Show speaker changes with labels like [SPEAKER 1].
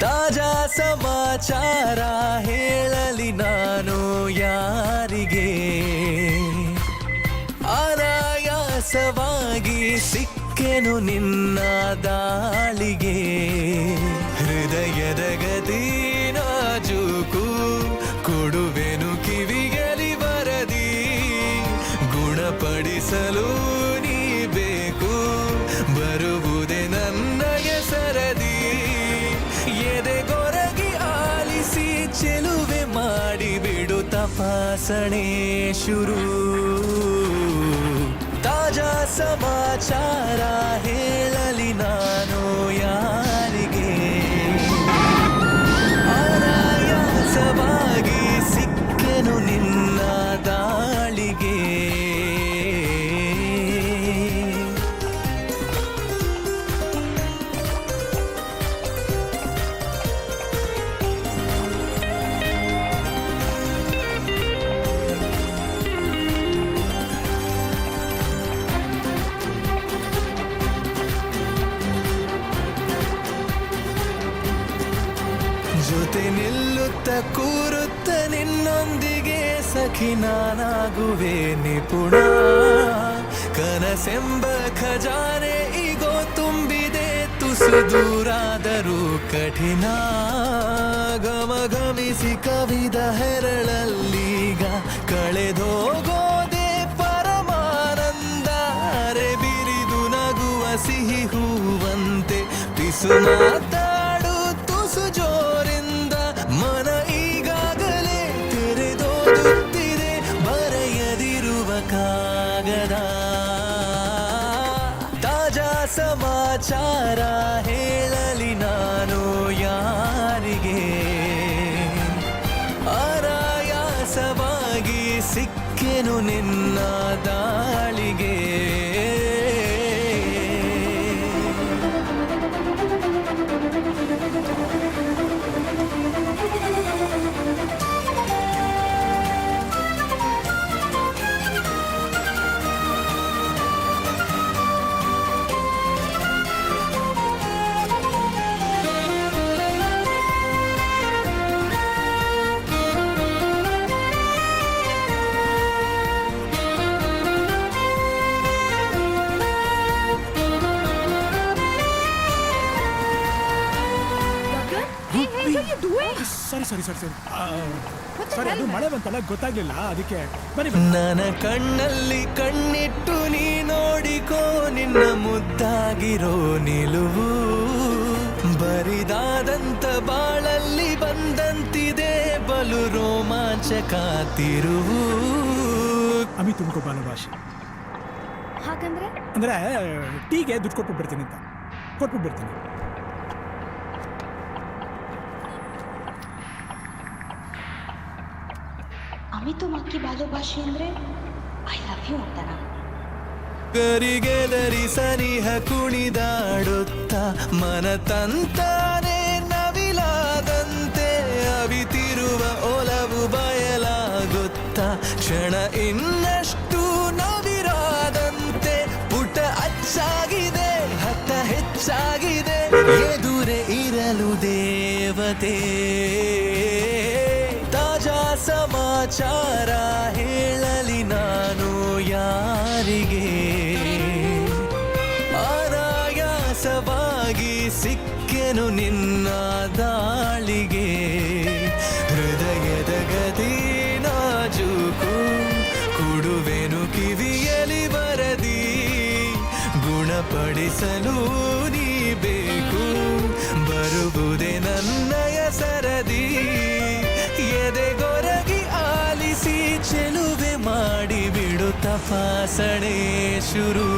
[SPEAKER 1] ತಾಜಾ ಸಮಾಚಾರ ಹೇಳಲಿ ನಾನು ಯಾರಿಗೆ, ಅನಾಯಾಸವಾಗಿ ಸಿಕ್ಕೆನು ನಿನ್ನ ದಾಳಿಗೆ. ಹೃದಯದ ಗದಿ ನಾಜೂಕು ಕೊಡುವೆನು ಕಿವಿಗಲಿ ವರದಿ, ಗುಣಪಡಿಸಲು ನೀ ಬೇಕು ಬರುವುದೇ ನನ್ನಗೆ ಸರದಿ. ಎದೆಗೊರಗಿ ಆಲಿಸಿ ಚೆಲುವೆ ಮಾಡಿ ಬಿಡು ತಪಾಸಣೆ ಶುರು. ತಾಜಾ ಸಮಾಚಾರ ಹೇಳಲಿ ನಾನು ಯಾರಿಗೆ, ಅನಾಯಾಸವಾಗಿ ಸಿಕ್ಕೆನು ನಿನ್ನ ದಾಳಿಗೆ. ಜೊತೆ ನಿಲ್ಲುತ್ತ ಕೂರುತ್ತ ನಿನ್ನೊಂದಿಗೆ ಸಖಿ ನಾನಾಗುವೆ ನಿಪುಣ. ಕನಸೆಂಬ ಖಜಾನೆ ಈಗೋ ತುಂಬಿದೆ ತುಸು ದೂರಾದರೂ ಕಠಿಣ. ಗಮಗಮಿಸಿ ಕವಿದ ಹೆರಳಲ್ಲೀಗ ಕಳೆದೋಗೋದೆ ಪರಮಾನಂದ. ಅರೆ ಬಿರಿದು ನಗುವ ಸಿಹಿ ಹೂವಂತೆ ಪಿಸು ಮಾತಾಡು ತುಸು ಜೋರಿಂದ. ಮನ ಈಗಾಗಲೇ ತೆರೆದೋದುತ್ತಿದೆ ಬರೆಯದಿರುವ ಕಾಗದ. ತಾಜಾ ಸಮಾಚಾರ ಹೇಳಲಿ ನಾನು ಯಾರಿಗೆ, ಅನಾಯಾಸವಾಗಿ ಸಿಕ್ಕೆನು ನಿನ್ನ ದಾಳಿಗೆ.
[SPEAKER 2] ಸರಿ ಅದು ಮಳೆ ಬಂತಲ್ಲ ಗೊತ್ತಾಗ್ಲಿಲ್ಲ, ಅದಕ್ಕೆ ಬನ್ನಿ.
[SPEAKER 1] ನನ್ನ ಕಣ್ಣಲ್ಲಿ ಕಣ್ಣಿಟ್ಟು ನೀ ನೋಡಿಕೋ ನಿನ್ನ ಮುದ್ದಾಗಿರೋ ನಿಲುವು. ಬರಿದಾದಂತ ಬಾಳಲ್ಲಿ ಬಂದಂತಿದೆ ಬಲು ರೋಮಾಂಚಕ ತಿರುವು.
[SPEAKER 2] ಅಮಿ ತುಮಕೋ ಬಾಲ ಭಾಷೆ
[SPEAKER 3] ಹಾಗಂದ್ರೆ
[SPEAKER 2] ಅಂದ್ರೆ ಟೀಗೆ ದುಡ್ಡು ಕೊಟ್ಬಿಟ್ಟು ಬರ್ತೀನಿ ಅಂತ ಕೊಟ್ಬಿಟ್ಟು ಬರ್ತೀನಿ.
[SPEAKER 3] ಅಮಿತು ಮಕ್ಕಿ ಬಾಲೋ ಭಾಷೆ ಅಂದ್ರೆ ಐ ಲವ್ ಯು ಅಂತಾನ.
[SPEAKER 1] ಗರಿಗೆದರಿ ಸನಿಹ ಕುಣಿದಾಡುತ್ತ ಮನ ತಂತಾನೆ ನವಿಲಾದಂತೆ. ಅವಿತಿರುವ ಒಲವು ಬಯಲಾಗುತ್ತ ಕ್ಷಣ ಇನ್ನಷ್ಟು ನವಿರಾದಂತೆ. ಪುಟ ಅಚ್ಚಾಗಿದೆ ಹತ್ತ ಹೆಚ್ಚಾಗಿದೆ ಎದುರೆ ಇರಲು ದೇವತೆ. ತಾಜಾ ಸಮಾಚಾರ ಹೇಳಲಿ ನಾನು ಯಾರಿಗೆ, ಅನಾಯಾಸವಾಗಿ ಸಿಕ್ಕೆನು ನಿನ್ನ ದಾಳಿಗೆ. ಹೃದಯದ ಗದಿ ನಾಜೂಕು ಕೊಡುವೆನು ಕಿವಿಯಲಿ ವರದಿ. ಗುಣಪಡಿಸಲು ನೀ ಬೇಕು ಬರುವುದೇ ನನ್ನಯ ಸರದಿ. ಎದೆಗೊರಗಿ ಆಲಿಸಿ ಚೆಲುವೆ ಮಾಡಿ ಬಿಡು ತಪಾಸಣೆ ಶುರು.